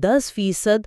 10%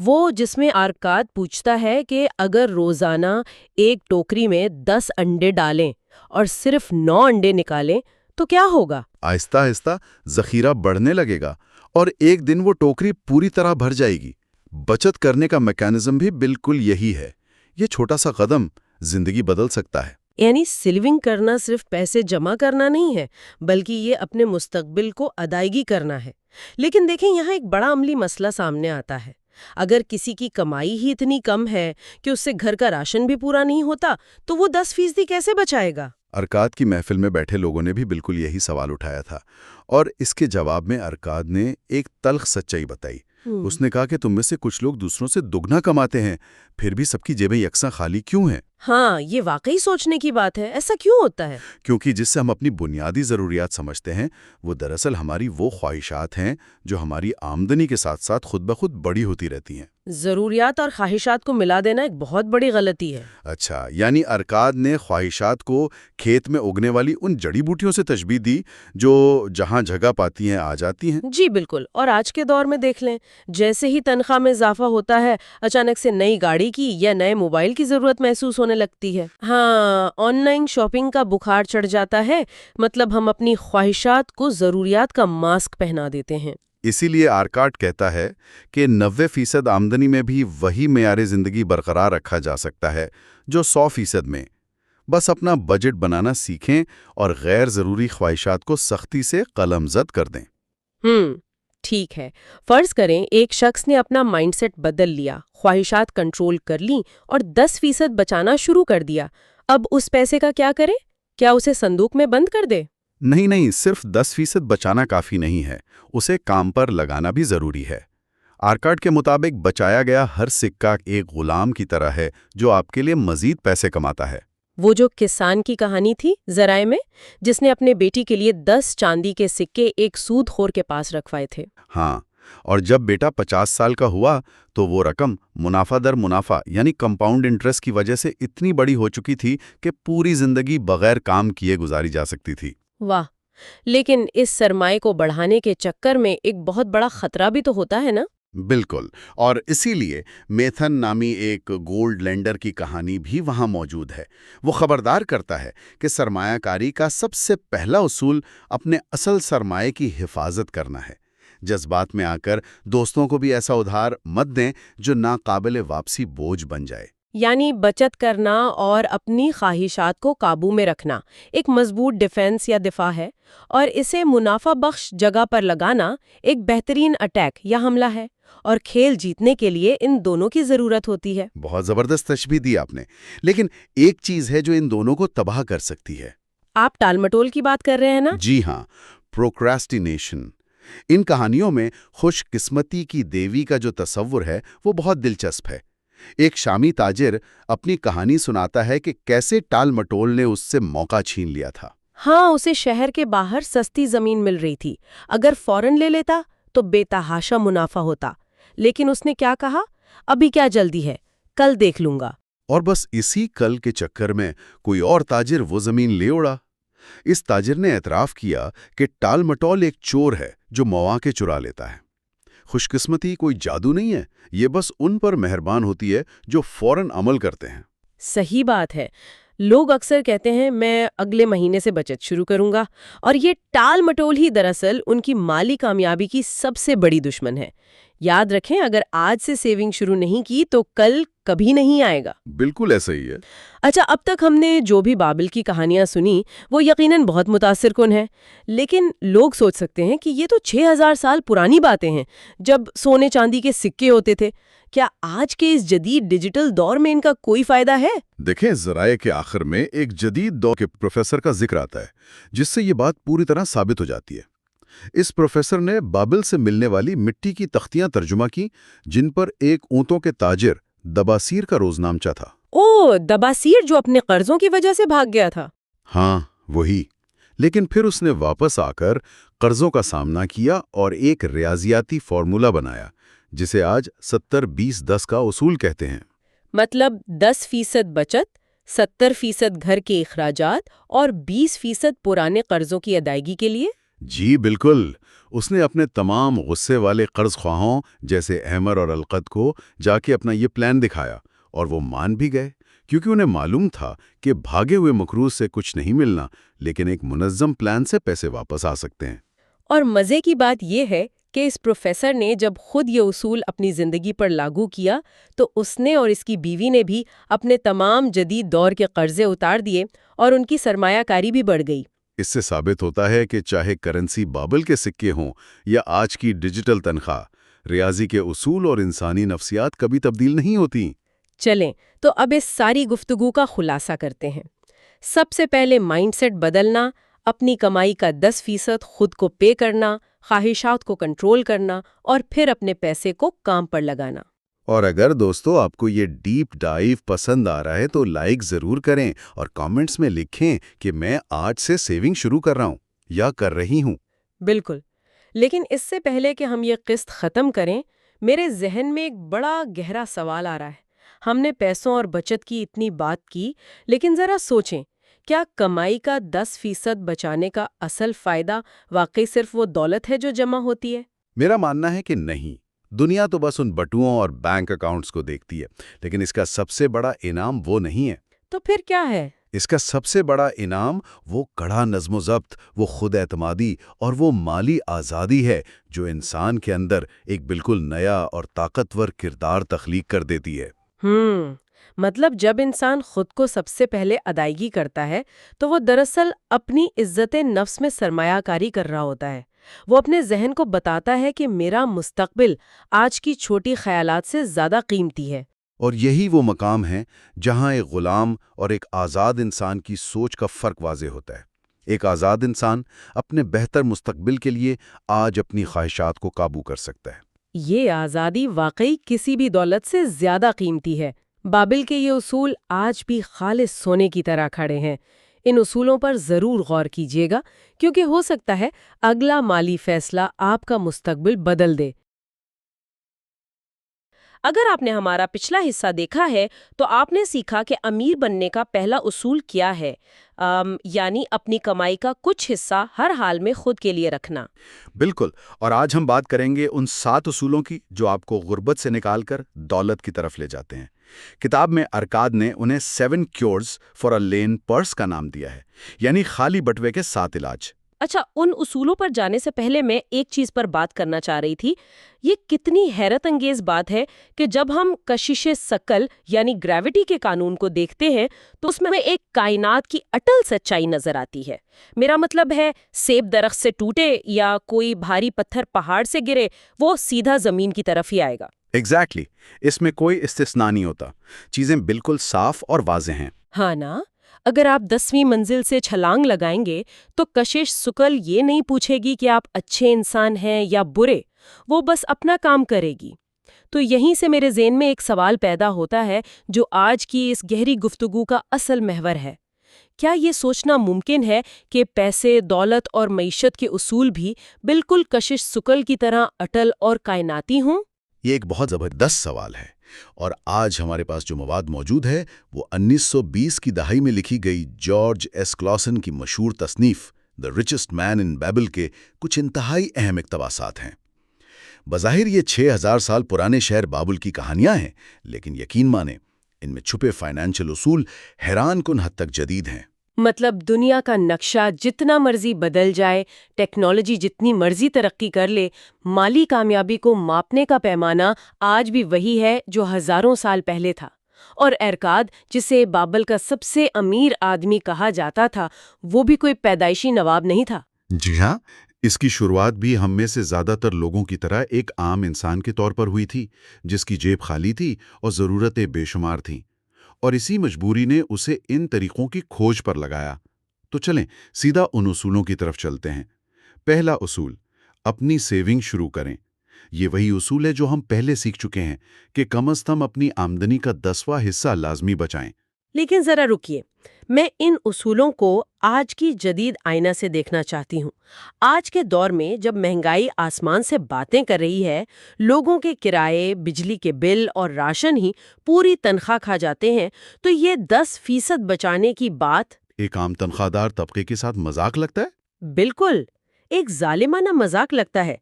وہ جس میں ارکاد پوچھتا ہے کہ اگر روزانہ ایک ٹوکری میں 10 انڈے ڈالیں اور صرف 9 انڈے نکالیں تو کیا ہوگا؟ آہستہ آہستہ ذخیرہ بڑھنے لگے گا اور ایک دن وہ ٹوکری پوری طرح بھر جائے گی۔ بچت کرنے کا میکانزم بھی بالکل یہی ہے۔ یہ چھوٹا سا قدم زندگی بدل سکتا ہے۔ یعنی سیونگ کرنا صرف پیسے جمع کرنا نہیں ہے، بلکہ یہ اپنے مستقبل کو ادائیگی کرنا ہے۔ لیکن دیکھیں، یہاں ایک بڑا عملی مسئلہ سامنے آتا ہے۔ اگر کسی کی کمائی ہی اتنی کم ہے کہ اس سے گھر کا راشن بھی پورا نہیں ہوتا تو وہ 10% کیسے بچائے گا؟ ارکاد کی محفل میں بیٹھے لوگوں نے بھی بالکل یہی سوال اٹھایا تھا، اور اس کے جواب میں ارکاد نے ایک تلخ سچائی بتائی۔ اس نے کہا کہ تم میں سے کچھ لوگ دوسروں سے دگنا کماتے ہیں، پھر بھی سب کی جیبیں یکساں خالی کیوں ہیں؟ ہاں، یہ واقعی سوچنے کی بات ہے۔ ایسا کیوں ہوتا ہے؟ کیونکہ جس سے ہم اپنی بنیادی ضروریات سمجھتے ہیں وہ دراصل ہماری وہ خواہشات ہیں جو ہماری آمدنی کے ساتھ ساتھ خود بخود بڑی ہوتی رہتی ہیں۔ ضروریات اور خواہشات کو ملا دینا ایک بہت بڑی غلطی ہے۔ اچھا، یعنی ارکاد نے خواہشات کو کھیت میں اگنے والی ان جڑی بوٹیوں سے تشبیہ دی جو جہاں جگہ پاتی ہیں آ جاتی ہیں۔ جی بالکل، اور آج کے دور میں دیکھ لیں، جیسے ہی تنخواہ میں اضافہ ہوتا ہے اچانک سے نئی گاڑی کی یا نئے موبائل کی ضرورت محسوس ہونے لگتی ہے۔ ہاں، آن لائن شاپنگ کا بخار چڑھ جاتا ہے، مطلب ہم اپنی خواہشات کو ضروریات کا ماسک پہنا دیتے ہیں۔ اسی لیے ارکاد کہتا ہے کہ 90% آمدنی میں بھی وہی معیار زندگی برقرار رکھا جا سکتا ہے جو 100% میں۔ بس اپنا بجٹ بنانا سیکھیں اور غیر ضروری خواہشات کو سختی سے قلم زد کر دیں۔ ٹھیک ہے، فرض کریں ایک شخص نے اپنا مائنڈ سیٹ بدل لیا، خواہشات کنٹرول کر لیں اور 10% بچانا شروع کر دیا۔ اب اس پیسے کا کیا کرے؟ کیا اسے صندوق میں بند کر دے؟ نہیں، صرف 10% بچانا کافی نہیں ہے، اسے کام پر لگانا بھی ضروری ہے۔ ارکاد کے مطابق بچایا گیا ہر سکہ ایک غلام کی طرح ہے جو آپ کے لیے مزید پیسے کماتا ہے۔ وہ جو کسان کی کہانی تھی ذرائع میں، جس نے اپنے بیٹی کے لیے 10 چاندی کے سکے ایک سود خور کے پاس رکھوائے تھے۔ ہاں، اور جب بیٹا 50 سال کا ہوا تو وہ رقم منافع در منافع یعنی کمپاؤنڈ انٹرسٹ کی وجہ سے اتنی بڑی ہو چکی تھی کہ پوری زندگی بغیر کام کیے گزاری جا سکتی تھی۔ واہ، لیکن اس سرمائے کو بڑھانے کے چکر میں ایک بہت بڑا خطرہ بھی تو ہوتا ہے نا؟ بالکل، اور اسی لیے میتھن نامی ایک گولڈ لینڈر کی کہانی بھی وہاں موجود ہے۔ وہ خبردار کرتا ہے کہ سرمایہ کاری کا سب سے پہلا اصول اپنے اصل سرمایہ کی حفاظت کرنا ہے۔ جذبات میں آ کر دوستوں کو بھی ایسا ادھار مت دیں جو ناقابل واپسی بوجھ بن جائے۔ یعنی بچت کرنا اور اپنی خواہشات کو قابو میں رکھنا ایک مضبوط ڈیفنس یا دفاع ہے، اور اسے منافع بخش جگہ پر لگانا ایک بہترین اٹیک یا حملہ ہے، اور کھیل جیتنے کے لیے ان دونوں کی ضرورت ہوتی ہے۔ بہت زبردست تشبیہ دی آپ نے، لیکن ایک چیز ہے جو ان دونوں کو تباہ کر سکتی ہے۔ آپ ٹال مٹول کی بات کر رہے ہیں نا؟ جی ہاں، پروکراسٹینیشن۔ ان کہانیوں میں خوش قسمتی کی دیوی کا جو تصور ہے وہ بہت دلچسپ ہے۔ ایک شامی تاجر اپنی کہانی سناتا ہے کہ کیسے ٹال مٹول نے اس سے موقع چھین لیا تھا۔ ہاں، اسے شہر کے باہر سستی زمین مل رہی تھی، اگر فوراً لے لیتا تو بے تحاشا منافع ہوتا، لیکن اس نے کیا کہا؟ ابھی کیا جلدی ہے، کل دیکھ لوں گا۔ اور بس اسی کل کے چکر میں کوئی اور تاجر وہ زمین لے اڑا۔ اس تاجر نے اعتراف کیا کہ ٹال مٹول ایک چور ہے جو مواقع چرا لیتا ہے۔ خوش قسمتی کوئی جادو نہیں ہے، یہ بس ان پر مہربان ہوتی ہے جو فوراً عمل کرتے ہیں۔ صحیح بات ہے۔ لوگ اکثر کہتے ہیں میں اگلے مہینے سے بچت شروع کروں گا، اور یہ ٹال مٹول ہی دراصل ان کی مالی کامیابی کی سب سے بڑی دشمن ہے۔ یاد رکھیں، اگر آج سے سیونگ شروع نہیں کی تو کل کبھی نہیں آئے گا۔ بالکل ایسا ہی ہے۔ اچھا، اب تک ہم نے جو بھی بابل کی کہانیاں سنی وہ یقیناً بہت متاثر کن ہیں، لیکن لوگ سوچ سکتے ہیں کہ یہ تو 6000 سال پرانی باتیں ہیں جب سونے چاندی کے سکے ہوتے تھے۔ کیا آج کے اس جدید ڈیجیٹل دور میں ان کا کوئی فائدہ ہے؟ دیکھیں، ذرائع کے آخر میں ایک جدید دور کے پروفیسر کا ذکر آتا ہے جس سے یہ بات پوری طرح ثابت ہو جاتی ہے۔ اس پروفیسر نے بابل سے ملنے والی مٹی کی تختیاں ترجمہ کی جن پر ایک اونٹوں کے تاجر دباسیر کا روزنامچہ تھا۔ دباسیر جو اپنے قرضوں کی وجہ سے بھاگ گیا تھا؟ ہاں، وہی۔ لیکن پھر اس نے واپس آ کر قرضوں کا سامنا کیا اور ایک ریاضیاتی فارمولا بنایا جسے آج 70-20-10 کا اصول کہتے ہیں۔ مطلب 10% بچت، 70% گھر کے اخراجات اور 20% پرانے قرضوں کی ادائیگی کے لیے۔ جی بالکل، اس نے اپنے تمام غصے والے قرض خواہوں جیسے احمر اور القد کو جا کے اپنا یہ پلان دکھایا، اور وہ مان بھی گئے، کیونکہ انہیں معلوم تھا کہ بھاگے ہوئے مقروض سے کچھ نہیں ملنا، لیکن ایک منظم پلان سے پیسے واپس آ سکتے ہیں۔ اور مزے کی بات یہ ہے کہ اس پروفیسر نے جب خود یہ اصول اپنی زندگی پر لاگو کیا تو اس نے اور اس کی بیوی نے بھی اپنے تمام جدید دور کے قرضے اتار دیے اور ان کی سرمایہ کاری بھی بڑھ گئی۔ اس سے ثابت ہوتا ہے کہ چاہے کرنسی بابل کے سکے ہوں یا آج کی ڈیجیٹل تنخواہ، ریاضی کے اصول اور انسانی نفسیات کبھی تبدیل نہیں ہوتی۔ چلیں تو اب اس ساری گفتگو کا خلاصہ کرتے ہیں۔ سب سے پہلے مائنڈ سیٹ بدلنا، اپنی کمائی کا 10% خود کو پے کرنا، خواہشات کو کنٹرول کرنا اور پھر اپنے پیسے کو کام پر لگانا۔ اور اگر دوستو آپ کو یہ ڈیپ ڈائیو پسند آ رہا ہے تو لائک ضرور کریں اور کامنٹس میں لکھیں کہ میں آج سے سیونگ شروع کر رہا ہوں یا کر رہی ہوں۔ بالکل، لیکن اس سے پہلے کہ ہم یہ قسط ختم کریں، میرے ذہن میں ایک بڑا گہرا سوال آ رہا ہے۔ ہم نے پیسوں اور بچت کی اتنی بات کی، لیکن ذرا سوچیں، کیا کمائی کا 10% بچانے کا اصل فائدہ واقعی صرف وہ دولت ہے جو جمع ہوتی ہے؟ میرا ماننا ہے کہ نہیں، دنیا تو بس ان بٹوؤں اور بینک اکاؤنٹس کو دیکھتی ہے، لیکن اس کا سب سے بڑا انعام وہ نہیں ہے۔ تو پھر کیا ہے؟ اس کا سب سے بڑا انعام وہ کڑا نظم و ضبط، وہ خود اعتمادی اور وہ مالی آزادی ہے جو انسان کے اندر ایک بالکل نیا اور طاقتور کردار تخلیق کر دیتی ہے۔ مطلب جب انسان خود کو سب سے پہلے ادائیگی کرتا ہے تو وہ دراصل اپنی عزت نفس میں سرمایہ کاری کر رہا ہوتا ہے۔ وہ اپنے ذہن کو بتاتا ہے کہ میرا مستقبل آج کی چھوٹی خیالات سے زیادہ قیمتی ہے۔ اور یہی وہ مقام ہے جہاں ایک غلام اور ایک آزاد انسان کی سوچ کا فرق واضح ہوتا ہے۔ ایک آزاد انسان اپنے بہتر مستقبل کے لیے آج اپنی خواہشات کو قابو کر سکتا ہے۔ یہ آزادی واقعی کسی بھی دولت سے زیادہ قیمتی ہے۔ بابل کے یہ اصول آج بھی خالص سونے کی طرح کھڑے ہیں۔ ان اصولوں پر ضرور غور کیجیے گا، کیونکہ ہو سکتا ہے اگلا مالی فیصلہ آپ کا مستقبل بدل دے۔ اگر آپ نے ہمارا پچھلا حصہ دیکھا ہے تو آپ نے سیکھا کہ امیر بننے کا پہلا اصول کیا ہے، یعنی اپنی کمائی کا کچھ حصہ ہر حال میں خود کے لیے رکھنا۔ بالکل، اور آج ہم بات کریں گے ان 7 اصولوں کی جو آپ کو غربت سے نکال کر دولت کی طرف لے جاتے ہیں۔ کتاب میں ارکاد نے انہیں 7 cures for a lean purse کا نام دیا ہے، یعنی خالی بٹوے کے 7 علاج۔ اچھا، ان اصولوں پر جانے سے پہلے میں ایک چیز پر بات کرنا چاہ رہی تھی۔ یہ کتنی حیرت انگیز بات ہے کہ جب ہم کشش ثقل یعنی گریوٹی کے قانون کو دیکھتے ہیں تو اس میں ایک کائنات کی اٹل سچائی نظر آتی ہے۔ میرا مطلب ہے، سیب درخت سے ٹوٹے یا کوئی بھاری پتھر پہاڑ سے گرے، وہ سیدھا زمین کی طرف ہی آئے گا۔ ایگزیکٹلی، اس میں کوئی استثناء نہیں ہوتا، چیزیں بالکل صاف اور واضح ہیں۔ ہاں نا، اگر آپ 10ویں منزل سے چھلانگ لگائیں گے تو کشش ثقل یہ نہیں پوچھے گی کہ آپ اچھے انسان ہیں یا برے، وہ بس اپنا کام کرے گی۔ تو یہیں سے میرے ذہن میں ایک سوال پیدا ہوتا ہے جو آج کی اس گہری گفتگو کا اصل محور ہے۔ کیا یہ سوچنا ممکن ہے کہ پیسے، دولت اور معیشت کے اصول بھی بالکل کشش ثقل کی طرح اٹل اور کائناتی ہوں؟ یہ ایک بہت زبردست سوال ہے، اور آج ہمارے پاس جو مواد موجود ہے وہ 1920 کی دہائی میں لکھی گئی جارج ایس کلاسن کی مشہور تصنیف دی ریچسٹ مین ان بیبل کے کچھ انتہائی اہم اقتباسات ہیں۔ بظاہر یہ 6000 سال پرانے شہر بابل کی کہانیاں ہیں، لیکن یقین مانیں ان میں چھپے فائنینشل اصول حیران کن حد تک جدید ہیں۔ مطلب دنیا کا نقشہ جتنا مرضی بدل جائے، ٹیکنالوجی جتنی مرضی ترقی کر لے، مالی کامیابی کو ماپنے کا پیمانہ آج بھی وہی ہے جو ہزاروں سال پہلے تھا۔ اور ارکاد، جسے بابل کا سب سے امیر آدمی کہا جاتا تھا، وہ بھی کوئی پیدائشی نواب نہیں تھا۔ جی ہاں، اس کی شروعات بھی ہم میں سے زیادہ تر لوگوں کی طرح ایک عام انسان کے طور پر ہوئی تھی، جس کی جیب خالی تھی اور ضرورتیں بے شمار تھیں، اور اسی مجبوری نے اسے ان طریقوں کی کھوج پر لگایا۔ تو چلیں سیدھا ان اصولوں کی طرف چلتے ہیں۔ پہلا اصول، اپنی سیونگ شروع کریں۔ یہ وہی اصول ہے جو ہم پہلے سیکھ چکے ہیں کہ کم از کم اپنی آمدنی کا 10واں حصہ لازمی بچائیں۔ لیکن ذرا رکیے، میں ان اصولوں کو آج کی جدید آئینہ سے دیکھنا چاہتی ہوں۔ آج کے دور میں جب مہنگائی آسمان سے باتیں کر رہی ہے، لوگوں کے کرائے، بجلی کے بل اور راشن ہی پوری تنخواہ کھا جاتے ہیں، تو یہ 10% بچانے کی بات ایک عام تنخواہ دار طبقے کے ساتھ مذاق لگتا ہے؟ بالکل ایک ظالمانہ مذاق لگتا ہے۔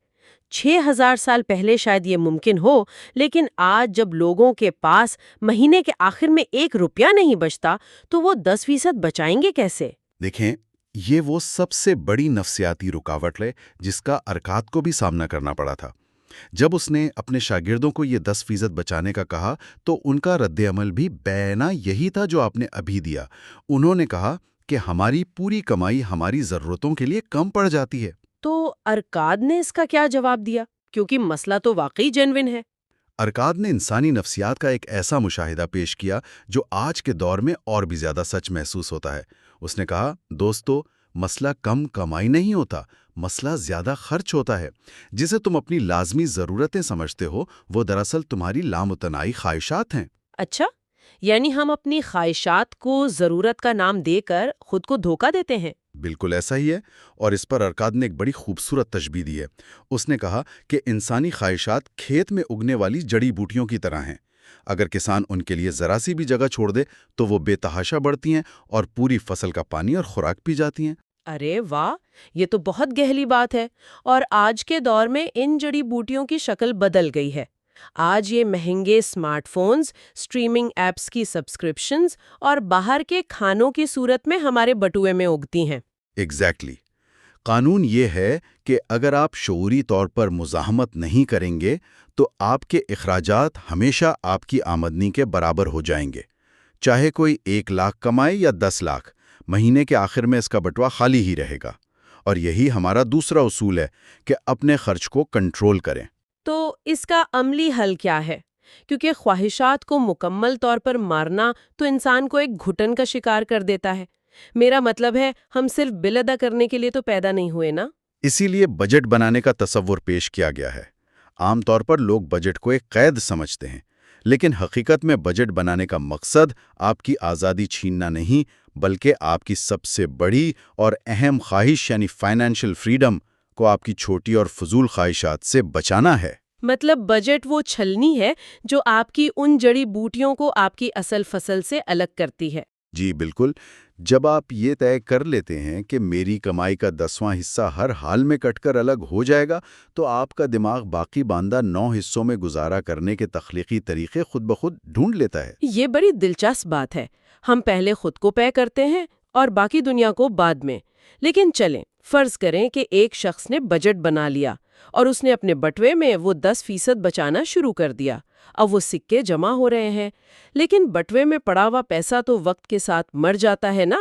6000 سال پہلے شاید یہ ممکن ہو، لیکن آج جب لوگوں کے پاس مہینے کے آخر میں 1 روپیہ نہیں بچتا تو وہ 10% بچائیں گے کیسے؟ دیکھیں، یہ وہ سب سے بڑی نفسیاتی رکاوٹ ہے جس کا ارکاد کو بھی سامنا کرنا پڑا تھا۔ جب اس نے اپنے شاگردوں کو یہ 10% بچانے کا کہا تو ان کا رد عمل بھی بینا یہی تھا جو آپ نے ابھی دیا۔ انہوں نے کہا کہ ہماری پوری کمائی ہماری ضرورتوں کے لیے کم پڑ جاتی ہے۔ تو ارکاد نے اس کا کیا جواب دیا؟ کیونکہ مسئلہ تو واقعی جینوین ہے۔ ارکاد نے انسانی نفسیات کا ایک ایسا مشاہدہ پیش کیا جو آج کے دور میں اور بھی زیادہ سچ محسوس ہوتا ہے۔ اس نے کہا، دوستو، مسئلہ کم کمائی نہیں ہوتا، مسئلہ زیادہ خرچ ہوتا ہے۔ جسے تم اپنی لازمی ضرورتیں سمجھتے ہو وہ دراصل تمہاری لامتناہی خواہشات ہیں۔ اچھا، یعنی ہم اپنی خواہشات کو ضرورت کا نام دے کر خود کو دھوکہ دیتے ہیں۔ بالکل ایسا ہی ہے، اور اس پر ارکاد نے ایک بڑی خوبصورت تشبیہ دی ہے۔ اس نے کہا کہ انسانی خواہشات کھیت میں اگنے والی جڑی بوٹیوں کی طرح ہیں۔ اگر کسان ان کے لیے ذرا سی بھی جگہ چھوڑ دے تو وہ بے تحاشا بڑھتی ہیں اور پوری فصل کا پانی اور خوراک پی جاتی ہیں۔ ارے واہ، یہ تو بہت گہری بات ہے۔ اور آج کے دور میں ان جڑی بوٹیوں کی شکل بدل گئی ہے۔ آج یہ مہنگے اسمارٹ فونز، اسٹریمنگ ایپس کی سبسکرپشنز اور باہر کے کھانوں کی صورت میں ہمارے بٹوے میں اگتی ہیں۔ ایگزیکٹلی۔ قانون یہ ہے کہ اگر آپ شعوری طور پر مزاحمت نہیں کریں گے تو آپ کے اخراجات ہمیشہ آپ کی آمدنی کے برابر ہو جائیں گے۔ چاہے کوئی 1 لاکھ کمائے یا 10 لاکھ، مہینے کے آخر میں اس کا بٹوا خالی ہی رہے گا۔ اور یہی ہمارا دوسرا اصول ہے کہ اپنے خرچ کو کنٹرول کریں۔ تو اس کا عملی حل کیا ہے؟ کیونکہ خواہشات کو مکمل طور پر مارنا تو انسان کو ایک گھٹن کا شکار کر دیتا ہے۔ میرا مطلب ہے، ہم صرف بل ادا کرنے کے لیے تو پیدا نہیں ہوئے نا۔ اسی لیے بجٹ بنانے کا تصور پیش کیا گیا ہے۔ عام طور پر لوگ بجٹ کو ایک قید سمجھتے ہیں، لیکن حقیقت میں بجٹ بنانے کا مقصد آپ کی آزادی چھیننا نہیں، بلکہ آپ کی سب سے بڑی اور اہم خواہش یعنی فائنینشیل فریڈم کو آپ کی چھوٹی اور فضول خواہشات سے بچانا ہے۔ مطلب بجٹ وہ چھلنی ہے جو آپ کی ان جڑی بوٹیوں کو آپ کی اصل فصل سے الگ کرتی ہے۔ جی بالکل۔ جب آپ یہ طے کر لیتے ہیں کہ میری کمائی کا 10واں حصہ ہر حال میں کٹ کر الگ ہو جائے گا تو آپ کا دماغ باقی باندھا 9 حصوں میں گزارا کرنے کے تخلیقی طریقے خود بخود ڈھونڈ لیتا ہے۔ یہ بڑی دلچسپ بات ہے۔ ہم پہلے خود کو پے کرتے ہیں اور باقی دنیا کو بعد میں۔ لیکن چلیں فرض کریں کہ ایک شخص نے بجٹ بنا لیا اور اس نے اپنے بٹوے میں وہ 10% بچانا شروع کر دیا۔ اب وہ سکے جمع ہو رہے ہیں، لیکن بٹوے میں پڑا ہوا پیسہ تو وقت کے ساتھ مر جاتا ہے نا۔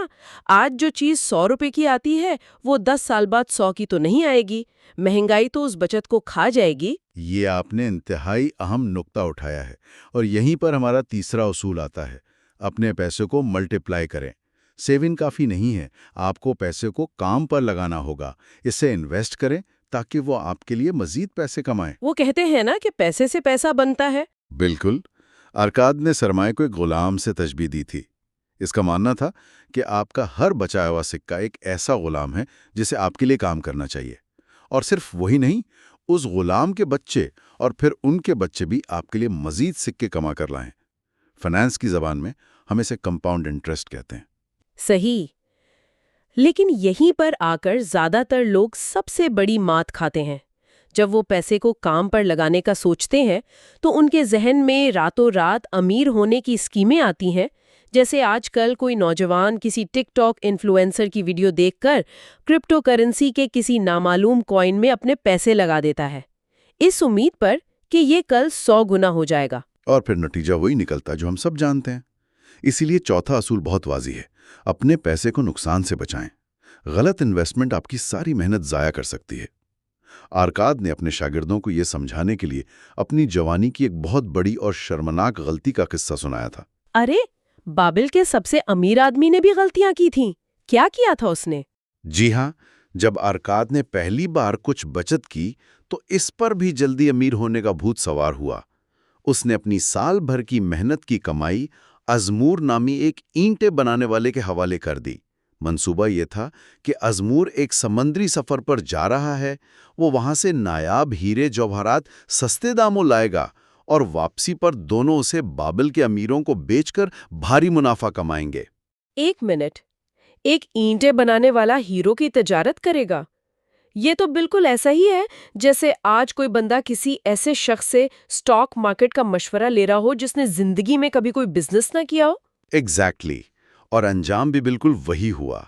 آج جو چیز 100 روپے کی آتی ہے وہ 10 سال بعد 100 کی تو نہیں آئے گی۔ مہنگائی تو اس بچت کو کھا جائے گی۔ یہ آپ نے انتہائی اہم نقطہ اٹھایا ہے، اور یہیں پر ہمارا تیسرا اصول آتا ہے۔ اپنے پیسے کو ملٹیپلائی کریں۔ سیونگ کافی نہیں ہے، آپ کو پیسے کو کام پر لگانا ہوگا۔ اسے انویسٹ کریں تاکہ وہ آپ کے لیے مزید پیسے کمائیں۔ وہ کہتے ہیں نا کہ پیسے سے پیسہ بنتا ہے۔ بالکل۔ ارکاد نے سرمایہ کو ایک غلام سے تشبیہ دی تھی۔ اس کا ماننا تھا کہ آپ کا ہر بچایا ہوا سکہ ایک ایسا غلام ہے جسے آپ کے لیے کام کرنا چاہیے، اور صرف وہی نہیں، اس غلام کے بچے اور پھر ان کے بچے بھی آپ کے لیے مزید سکے کما کر لائیں۔ فنانس کی زبان میں ہم اسے کمپاؤنڈ انٹرسٹ کہتے ہیں۔ صحیح۔ لیکن یہیں پر آ کر زیادہ تر لوگ سب سے بڑی مات کھاتے ہیں۔ جب وہ پیسے کو کام پر لگانے کا سوچتے ہیں تو ان کے ذہن میں راتوں رات امیر ہونے کی اسکیمیں آتی ہیں، جیسے آج کل کوئی نوجوان کسی ٹک ٹاک انفلوئنسر کی ویڈیو دیکھ کر کرپٹو کرنسی کے کسی نامعلوم کوائن میں اپنے پیسے لگا دیتا ہے، اس امید پر کہ یہ کل 100 گنا ہو جائے گا۔ اور پھر نتیجہ وہی نکلتا جو ہم سب جانتے ہیں۔ اسی لیے چوتھا اصول بہت واضح ہے، اپنے پیسے کو نقصان سے بچائیں۔ غلط انویسٹمنٹ آپ کی ساری محنت ضائع کر سکتی ہے۔ ارکاد نے اپنے شاگردوں کو یہ سمجھانے کے لیے اپنی جوانی کی ایک بہت بڑی اور شرمناک غلطی کا قصہ سنایا تھا۔ ارے، بابل کے سب سے امیر آدمی نے بھی غلطیاں کی تھیں؟ کیا کیا تھا اس نے؟ جی ہاں، جب ارکاد نے پہلی بار کچھ بچت کی تو اس پر بھی جلدی امیر ہونے کا بھوت سوار ہوا۔ اس نے اپنی سال بھر کی محنت کی کمائی ازمور نامی ایک اینٹیں بنانے والے کے حوالے کر دی۔ منصوبہ یہ تھا کہ ازمور ایک سمندری سفر پر جا رہا ہے، وہ وہاں سے نایاب ہیرے جوہرات سستے داموں لائے گا اور واپسی پر دونوں اسے بابل کے امیروں کو بیچ کر بھاری منافع کمائیں گے۔ ایک منٹ، ایک اینٹیں بنانے والا ہیرو کی تجارت کرے گا؟ یہ تو بالکل ایسا ہی ہے جیسے آج کوئی بندہ کسی ایسے شخص سے اسٹاک مارکیٹ کا مشورہ لے رہا ہو جس نے زندگی میں کبھی کوئی بزنس نہ کیا ہو۔ ایگزیکٹلی اور انجام بھی بالکل وہی ہوا۔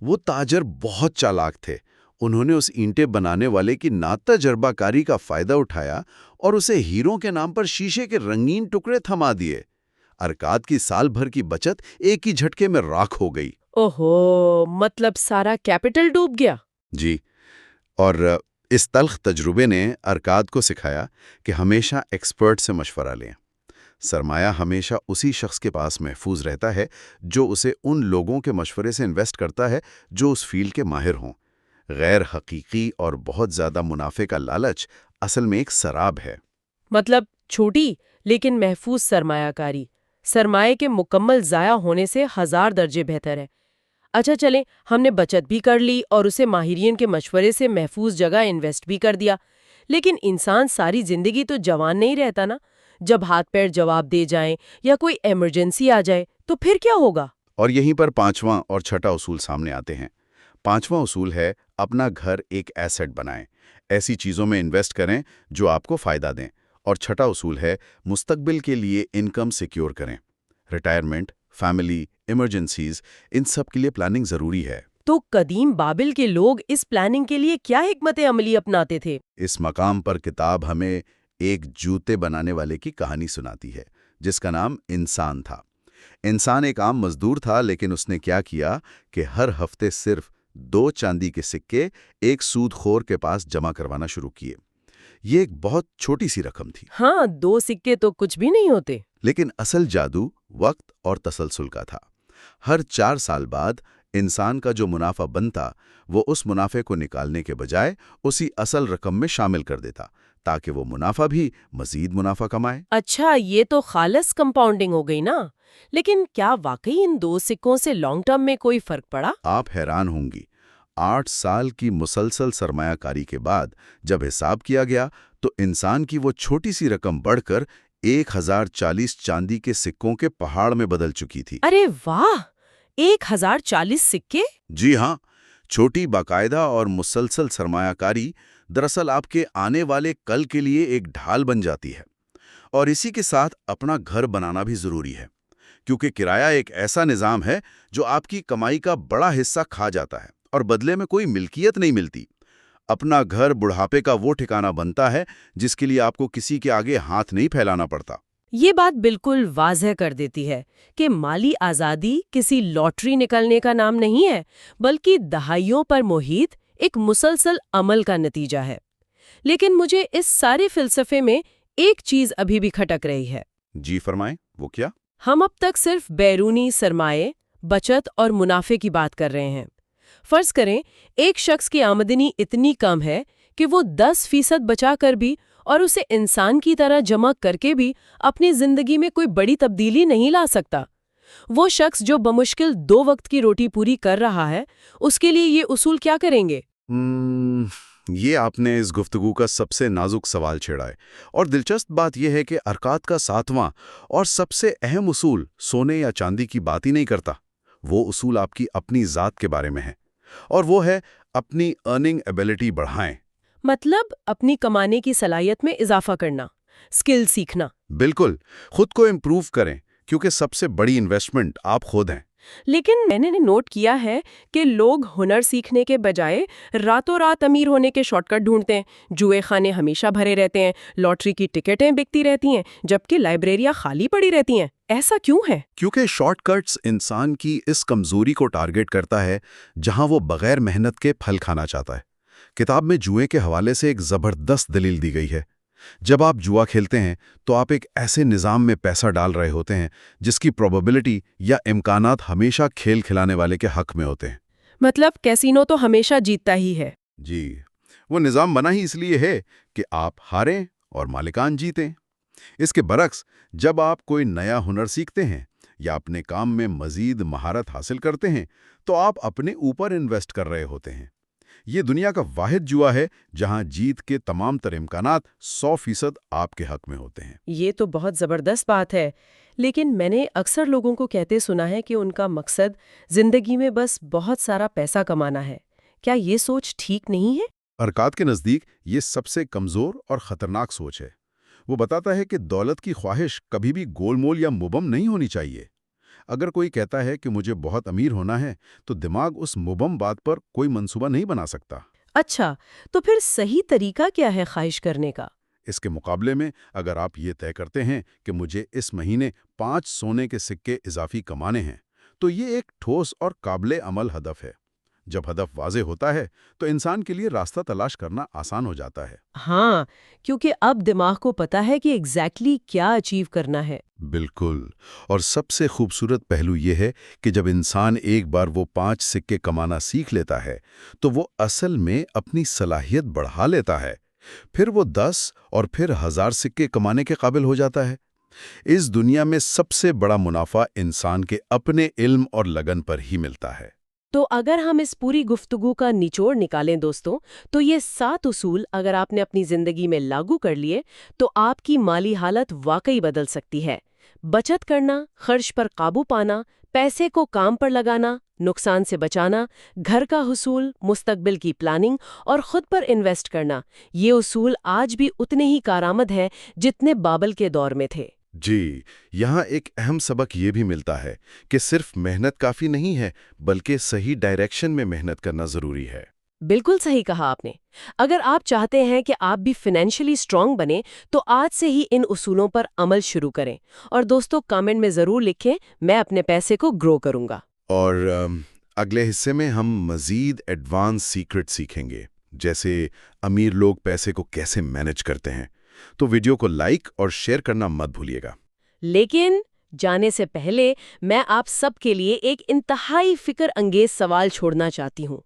وہ تاجر بہت چالاک تھے۔ انہوں نے اس اینٹیں بنانے والے کی ناتجربہ کاری کا فائدہ اٹھایا اور اسے ہیروں کے نام پر شیشے کے رنگین ٹکڑے تھما دیے۔ ارکاد کی سال بھر کی بچت ایک ہی جھٹکے میں راکھ ہو گئی۔ اوہو، مطلب سارا کیپٹل ڈوب گیا۔ جی، اور اس تلخ تجربے نے ارکاد کو سکھایا کہ ہمیشہ ایکسپرٹ سے مشورہ لیں۔ سرمایہ ہمیشہ اسی شخص کے پاس محفوظ رہتا ہے جو اسے ان لوگوں کے مشورے سے انویسٹ کرتا ہے جو اس فیلڈ کے ماہر ہوں۔ غیر حقیقی اور بہت زیادہ منافع کا لالچ اصل میں ایک سراب ہے۔ مطلب چھوٹی لیکن محفوظ سرمایہ کاری سرمایہ کے مکمل ضائع ہونے سے 1000 درجے بہتر ہے۔ اچھا چلیں، ہم نے بچت بھی کر لی اور اسے ماہرین کے مشورے سے محفوظ جگہ انویسٹ بھی کر دیا، لیکن انسان ساری زندگی تو جوان نہیں رہتا نا۔ جب ہاتھ پیر جواب دے جائیں یا کوئی ایمرجنسی آ جائے تو پھر کیا ہوگا؟ اور یہیں پر پانچواں اور چھٹا اصول سامنے آتے ہیں۔ پانچواں اصول ہے اپنا گھر ایک ایسٹ بنائیں، ایسی چیزوں میں انویسٹ کریں جو آپ کو فائدہ دیں۔ اور چھٹا اصول ہے مستقبل کے لیے انکم سیکیور کریں۔ ریٹائرمنٹ، فیملی، ایمرجنسیز، ان سب کے لیے پلاننگ ضروری ہے۔ تو قدیم بابل کے لوگ اس پلاننگ کے لیے کیا حکمت عملی اپناتے تھے؟ اس مقام پر کتاب ہمیں ایک جوتے بنانے والے کی کہانی سناتی ہے جس کا نام انسان تھا۔ انسان ایک عام مزدور تھا، لیکن اس نے کیا کیا کہ ہر ہفتے صرف 2 چاندی کے سکے ایک سود خور کے پاس جمع کروانا شروع کیے۔ یہ ایک بہت چھوٹی سی رقم تھی، ہاں، 2 سکے تو کچھ بھی نہیں ہوتے۔ لیکن اصل جادو وقت اور تسلسل کا تھا۔ ہر 4 سال بعد انسان کا جو منافع بنتا وہ اس منافع کو نکالنے کے بجائے اسی اصل رقم میں شامل کر دیتا تاکہ وہ منافع بھی مزید منافع کمائے۔ اچھا، یہ تو خالص کمپاؤنڈنگ ہو گئی نا۔ لیکن کیا واقعی ان 2 سکوں سے لانگ ٹرم میں کوئی فرق پڑا؟ آپ حیران ہوں گی، 8 سال کی مسلسل سرمایہ کاری کے بعد جب حساب کیا گیا تو انسان کی وہ چھوٹی سی رقم بڑھ کر 1040 چاندی کے سکوں کے پہاڑ میں بدل چکی تھی۔ ارے واہ، 1040 سکے! جی ہاں، چھوٹی باقاعدہ اور مسلسل سرمایہ کاری دراصل آپ کے آنے والے کل کے لیے ایک ڈھال بن جاتی ہے۔ اور اسی کے ساتھ اپنا گھر بنانا بھی ضروری ہے، کیونکہ کرایہ ایک ایسا نظام ہے جو آپ کی کمائی کا بڑا حصہ کھا جاتا ہے اور بدلے میں کوئی ملکیت نہیں ملتی۔ اپنا گھر بڑھاپے کا وہ ٹھکانہ بنتا ہے جس کے لیے آپ کو کسی کے آگے ہاتھ نہیں پھیلانا پڑتا۔ یہ بات بالکل واضح کر دیتی ہے کہ مالی آزادی کسی لاٹری نکلنے کا نام نہیں ہے، بلکہ دہائیوں پر محیط ایک مسلسل عمل کا نتیجہ ہے۔ لیکن مجھے اس سارے فلسفے میں ایک چیز ابھی بھی کھٹک رہی ہے۔ جی فرمائیں، وہ کیا؟ ہم اب تک صرف بیرونی سرمایہ، بچت اور منافع کی بات کر رہے ہیں۔ فرض کریں ایک شخص کی آمدنی اتنی کم ہے کہ وہ 10% بچا کر بھی اور اسے انسان کی طرح جمع کر کے بھی اپنی زندگی میں کوئی بڑی تبدیلی نہیں لا سکتا۔ وہ شخص جو بمشکل 2 وقت کی روٹی پوری کر رہا ہے، اس کے لیے یہ اصول کیا کریں گے؟ یہ آپ نے اس گفتگو کا سب سے نازک سوال چھیڑا ہے، اور دلچسپ بات یہ ہے کہ ارکاد کا 7واں اور سب سے اہم اصول سونے یا چاندی کی بات ہی نہیں کرتا۔ وہ اصول آپ کی اپنی ذات کے بارے میں ہے، اور وہ ہے اپنی ارننگ ایبلٹی بڑھائیں۔ مطلب اپنی کمانے کی صلاحیت میں اضافہ کرنا، اسکل سیکھنا۔ بالکل، خود کو امپروو کریں، کیونکہ سب سے بڑی انویسٹمنٹ آپ خود ہیں۔ لیکن میں نے نوٹ کیا ہے کہ لوگ ہنر سیکھنے کے بجائے راتوں رات امیر ہونے کے شارٹ کٹ ڈھونڈتے ہیں۔ جوئے خانے ہمیشہ بھرے رہتے ہیں، لاٹری کی ٹکٹیں بکتی رہتی ہیں، جبکہ لائبریریاں خالی پڑی رہتی ہیں۔ ایسا کیوں ہے؟ کیونکہ شارٹ کٹس انسان کی اس کمزوری کو ٹارگٹ کرتا ہے جہاں وہ بغیر محنت کے پھل کھانا چاہتا ہے۔ کتاب میں جوئے کے حوالے سے ایک زبردست دلیل دی گئی ہے۔ جب آپ جوا کھیلتے ہیں تو آپ ایک ایسے نظام میں پیسہ ڈال رہے ہوتے ہیں جس کی پروبیبلٹی یا امکانات ہمیشہ کھیل کھلانے والے کے حق میں ہوتے ہیں۔ مطلب کیسینو تو ہمیشہ جیتتا ہی ہے۔ جی، وہ نظام بنا ہی اس لیے ہے کہ آپ ہاریں اور مالکان جیتیں۔ اس کے برعکس، جب آپ کوئی نیا ہنر سیکھتے ہیں یا اپنے کام میں مزید مہارت حاصل کرتے ہیں تو آپ اپنے اوپر انویسٹ کر رہے ہوتے ہیں۔ یہ دنیا کا واحد جوا ہے جہاں جیت کے تمام تر امکانات 100% آپ کے حق میں ہوتے ہیں۔ یہ تو بہت زبردست بات ہے، لیکن میں نے اکثر لوگوں کو کہتے سنا ہے کہ ان کا مقصد زندگی میں بس بہت سارا پیسہ کمانا ہے۔ کیا یہ سوچ ٹھیک نہیں ہے؟ ارکاد کے نزدیک یہ سب سے کمزور اور خطرناک سوچ ہے۔ وہ بتاتا ہے کہ دولت کی خواہش کبھی بھی گول مول یا مبہم نہیں ہونی چاہیے۔ اگر کوئی کہتا ہے کہ مجھے بہت امیر ہونا ہے تو دماغ اس مبہم بات پر کوئی منصوبہ نہیں بنا سکتا۔ اچھا، تو پھر صحیح طریقہ کیا ہے خواہش کرنے کا؟ اس کے مقابلے میں اگر آپ یہ طے کرتے ہیں کہ مجھے اس مہینے 5 سونے کے سکے اضافی کمانے ہیں، تو یہ ایک ٹھوس اور قابل عمل ہدف ہے۔ جب ہدف واضح ہوتا ہے تو انسان کے لیے راستہ تلاش کرنا آسان ہو جاتا ہے۔ ہاں، کیونکہ اب دماغ کو پتا ہے کہ ایگزیکٹلی کیا اچیو کرنا ہے۔ بالکل، اور سب سے خوبصورت پہلو یہ ہے کہ جب انسان ایک بار وہ 5 سکے کمانا سیکھ لیتا ہے تو وہ اصل میں اپنی صلاحیت بڑھا لیتا ہے۔ پھر وہ 10 اور پھر 1000 سکے کمانے کے قابل ہو جاتا ہے۔ اس دنیا میں سب سے بڑا منافع انسان کے اپنے علم اور لگن پر ہی ملتا ہے۔ تو اگر ہم اس پوری گفتگو کا نچوڑ نکالیں دوستوں، تو یہ 7 اصول اگر آپ نے اپنی زندگی میں لاگو کر لیے تو آپ کی مالی حالت واقعی بدل سکتی ہے۔ بچت کرنا، خرچ پر قابو پانا، پیسے کو کام پر لگانا، نقصان سے بچانا، گھر کا حصول، مستقبل کی پلاننگ اور خود پر انویسٹ کرنا، یہ اصول آج بھی اتنے ہی کارآمد ہیں جتنے بابل کے دور میں تھے۔ جی، یہاں ایک اہم سبق یہ بھی ملتا ہے کہ صرف محنت کافی نہیں ہے، بلکہ صحیح ڈائریکشن میں محنت کرنا ضروری ہے۔ بالکل صحیح کہا آپ نے۔ اگر آپ چاہتے ہیں کہ آپ بھی فائنینشلی اسٹرانگ بنیں تو آج سے ہی ان اصولوں پر عمل شروع کریں۔ اور دوستو کامنٹ میں ضرور لکھیں میں اپنے پیسے کو گرو کروں گا۔ اور اگلے حصے میں ہم مزید ایڈوانس سیکرٹ سیکھیں گے، جیسے امیر لوگ پیسے کو کیسے مینج کرتے ہیں۔ تو ویڈیو کو لائک اور شیئر کرنا مت بھولیے گا۔ لیکن جانے سے پہلے میں آپ سب کے لیے ایک انتہائی فکر انگیز سوال چھوڑنا چاہتی ہوں۔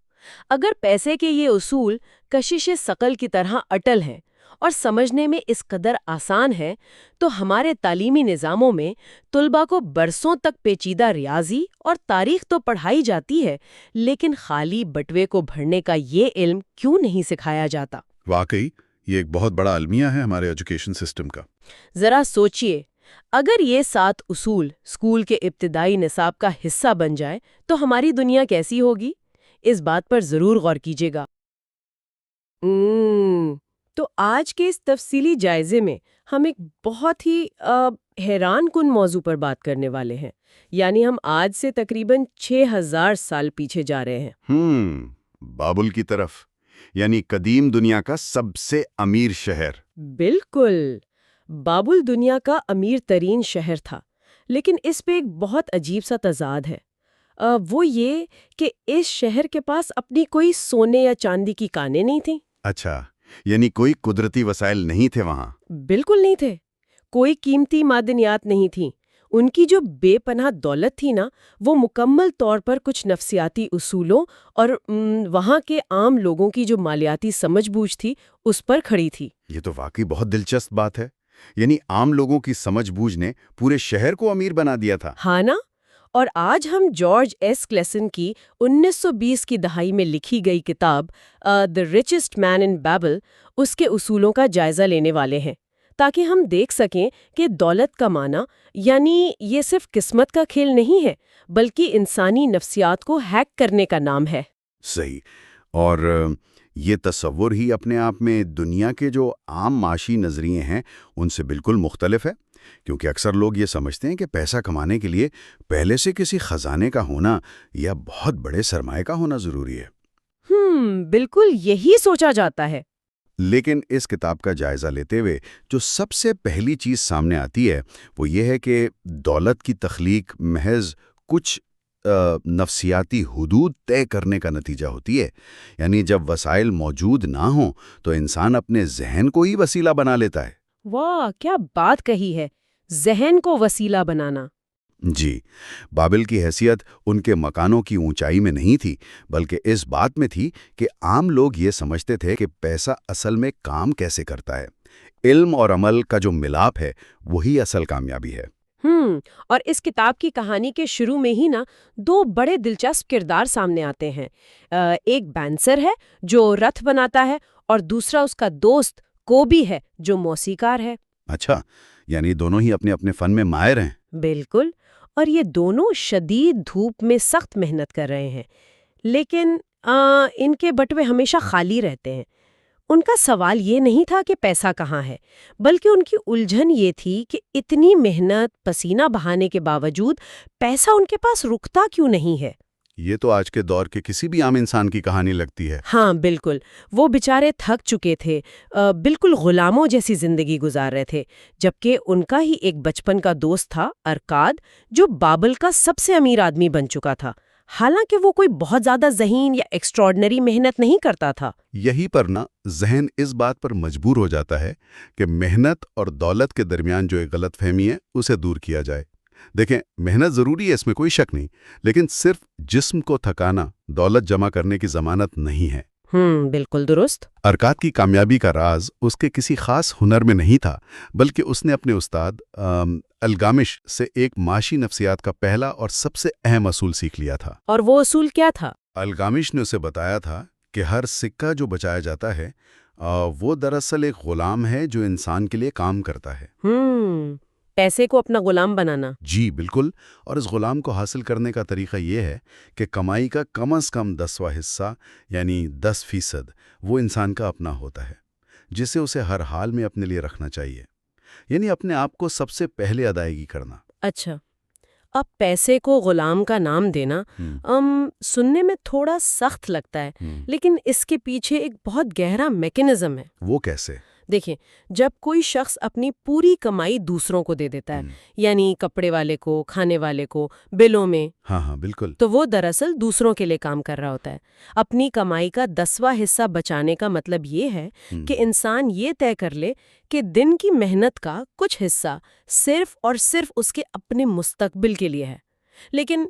اگر پیسے کے یہ اصول کشش ثقل کی طرح اٹل ہیں اور سمجھنے میں اس قدر آسان ہے، تو ہمارے تعلیمی نظاموں میں طلباء کو برسوں تک پیچیدہ ریاضی اور تاریخ تو پڑھائی جاتی ہے، لیکن خالی بٹوے کو بھرنے کا یہ علم کیوں نہیں سکھایا جاتا؟ واقعی یہ ایک بہت بڑا المیہ ہے ہمارے ایجوکیشن سسٹم کا۔ ذرا سوچئے، اگر یہ 7 اصول اسکول کے ابتدائی نصاب کا حصہ بن جائے تو ہماری دنیا کیسی ہوگی؟ اس بات پر ضرور غور کیجیے گا۔ تو آج کے اس تفصیلی جائزے میں ہم ایک بہت ہی حیران کن موضوع پر بات کرنے والے ہیں، یعنی ہم آج سے تقریباً 6000 سال پیچھے جا رہے ہیں۔ بابل کی طرف، یعنی قدیم دنیا کا سب سے امیر شہر۔ بالکل، بابل دنیا کا امیر ترین شہر تھا، لیکن اس پہ ایک بہت عجیب سا تضاد ہے۔ وہ یہ کہ اس شہر کے پاس اپنی کوئی سونے یا چاندی کی کانیں نہیں تھیں۔ اچھا، یعنی کوئی قدرتی وسائل نہیں تھے وہاں؟ بالکل نہیں تھے، کوئی قیمتی معدنیات نہیں تھیں۔ ان کی جو بے پناہ دولت تھی نا، وہ مکمل طور پر کچھ نفسیاتی اصولوں اور وہاں کے عام لوگوں کی جو مالیاتی سمجھ بوجھ تھی اس پر کھڑی تھی۔ یہ تو واقعی بہت دلچسپ بات ہے، یعنی عام لوگوں کی سمجھ بوجھ نے پورے شہر کو امیر بنا دیا تھا۔ ہاں نا؟ اور آج ہم جارج ایس کلیسن کی 1920 کی دہائی میں لکھی گئی کتاب دی ریچسٹ مین ان بابل، اس کے اصولوں کا جائزہ لینے والے ہیں، تاکہ ہم دیکھ سکیں کہ دولت کمانا یعنی یہ صرف قسمت کا کھیل نہیں ہے، بلکہ انسانی نفسیات کو ہیک کرنے کا نام ہے۔ صحیح، اور یہ تصور ہی اپنے آپ میں دنیا کے جو عام معاشی نظریے ہیں ان سے بالکل مختلف ہے، کیونکہ اکثر لوگ یہ سمجھتے ہیں کہ پیسہ کمانے کے لیے پہلے سے کسی خزانے کا ہونا یا بہت بڑے سرمایہ کا ہونا ضروری ہے۔ بالکل یہی سوچا جاتا ہے۔ لیکن اس کتاب کا جائزہ لیتے ہوئے جو سب سے پہلی چیز سامنے آتی ہے وہ یہ ہے کہ دولت کی تخلیق محض کچھ نفسیاتی حدود طے کرنے کا نتیجہ ہوتی ہے۔ یعنی جب وسائل موجود نہ ہوں تو انسان اپنے ذہن کو ہی وسیلہ بنا لیتا ہے۔ واہ، کیا بات کہی ہے، ذہن کو وسیلہ بنانا۔ جی، بابل کی حیثیت ان کے مکانوں کی اونچائی میں نہیں تھی، بلکہ اس بات میں تھی کہ عام لوگ یہ سمجھتے تھے کہ پیسہ اصل میں کام کیسے کرتا ہے۔ علم اور عمل کا جو ملاپ ہے وہی اصل کامیابی ہے۔ اور اس کتاب کی کہانی کے شروع میں ہی نا 2 بڑے دلچسپ کردار سامنے آتے ہیں۔ ایک بینسر ہے جو رتھ بناتا ہے اور دوسرا اس کا دوست کوبی ہے جو موسیقار ہے۔ اچھا، یعنی دونوں ہی اپنے اپنے فن میں ماہر ہیں۔ بالکل، اور یہ دونوں شدید دھوپ میں سخت محنت کر رہے ہیں، لیکن ان کے بٹوے ہمیشہ خالی رہتے ہیں۔ ان کا سوال یہ نہیں تھا کہ پیسہ کہاں ہے، بلکہ ان کی الجھن یہ تھی کہ اتنی محنت پسینہ بہانے کے باوجود پیسہ ان کے پاس رکتا کیوں نہیں ہے۔ یہ تو آج کے دور کے کسی بھی عام انسان کی کہانی لگتی ہے۔ ہاں بالکل، وہ بیچارے تھک چکے تھے، بالکل غلاموں جیسی زندگی گزار رہے تھے، جبکہ ان کا ہی ایک بچپن کا دوست تھا ارکاد، جو بابل کا سب سے امیر آدمی بن چکا تھا، حالانکہ وہ کوئی بہت زیادہ ذہین یا ایکسٹراڈنری محنت نہیں کرتا تھا۔ یہی پر نا ذہن اس بات پر مجبور ہو جاتا ہے کہ محنت اور دولت کے درمیان جو ایک غلط فہمی ہے اسے دور کیا جائے۔ دیکھیں، محنت ضروری ہے، اس میں کوئی شک نہیں، لیکن صرف جسم کو تھکانا دولت جمع کرنے کی ضمانت نہیں ہے۔ بالکل درست۔ ارکاد کی کامیابی کا راز اس کے کسی خاص ہنر میں نہیں تھا، بلکہ اس نے اپنے استاد الگامش سے ایک معاشی نفسیات کا پہلا اور سب سے اہم اصول سیکھ لیا تھا۔ اور وہ اصول کیا تھا؟ الگامش نے اسے بتایا تھا کہ ہر سکہ جو بچایا جاتا ہے وہ دراصل ایک غلام ہے جو انسان کے لیے کام کرتا ہے۔ پیسے کو اپنا غلام بنانا۔ جی بالکل، اور اس غلام کو حاصل کرنے کا طریقہ یہ ہے کہ کمائی کا کم از کم 10واں حصہ یعنی 10% وہ انسان کا اپنا ہوتا ہے، جسے اسے ہر حال میں اپنے لیے رکھنا چاہیے، یعنی اپنے آپ کو سب سے پہلے ادائیگی کرنا۔ اچھا، اب پیسے کو غلام کا نام دینا سننے میں تھوڑا سخت لگتا ہے، لیکن اس کے پیچھے ایک بہت گہرا میکینزم ہے۔ وہ کیسے؟ دیکھیں، جب کوئی شخص اپنی پوری کمائی دوسروں کو دے دیتا ہے، یعنی کپڑے والے کو، کھانے والے کو، بلوں میں، ہاں بالکل، تو وہ دراصل دوسروں کے لیے کام کر رہا ہوتا ہے۔ اپنی کمائی کا 10واں حصہ بچانے کا مطلب یہ ہے کہ انسان یہ طے کر لے کہ دن کی محنت کا کچھ حصہ صرف اور صرف اس کے اپنے مستقبل کے لیے ہے۔ لیکن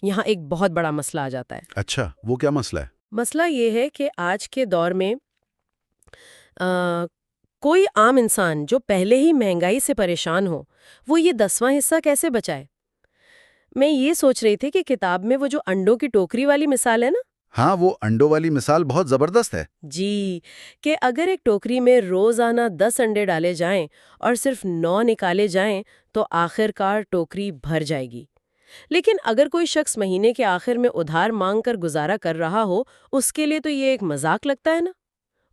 یہاں ایک بہت بڑا مسئلہ آ جاتا ہے۔ اچھا، وہ کیا مسئلہ ہے؟ مسئلہ یہ ہے کہ آج کے دور میں کوئی عام انسان جو پہلے ہی مہنگائی سے پریشان ہو، وہ یہ 10واں حصہ کیسے بچائے؟ میں یہ سوچ رہی تھی کہ کتاب میں وہ جو انڈوں کی ٹوکری والی مثال ہے نا، ہاں، وہ انڈوں والی مثال بہت زبردست ہے۔ جی، کہ اگر ایک ٹوکری میں روزانہ 10 انڈے ڈالے جائیں اور صرف 9 نکالے جائیں تو آخر کار ٹوکری بھر جائے گی۔ لیکن اگر کوئی شخص مہینے کے آخر میں ادھار مانگ کر گزارا کر رہا ہو، اس کے لیے تو یہ ایک مذاق لگتا ہے نا،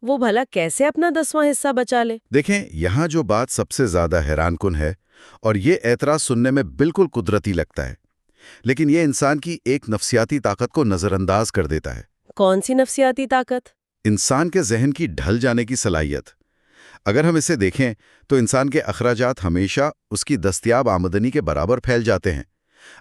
وہ بھلا کیسے اپنا 10واں حصہ بچا لے؟ دیکھیں، یہاں جو بات سب سے زیادہ حیران کن ہے، اور یہ اعتراض سننے میں بالکل قدرتی لگتا ہے، لیکن یہ انسان کی ایک نفسیاتی طاقت کو نظر انداز کر دیتا ہے۔ کون سی نفسیاتی طاقت؟ انسان کے ذہن کی ڈھل جانے کی صلاحیت۔ اگر ہم اسے دیکھیں تو انسان کے اخراجات ہمیشہ اس کی دستیاب آمدنی کے برابر پھیل جاتے ہیں۔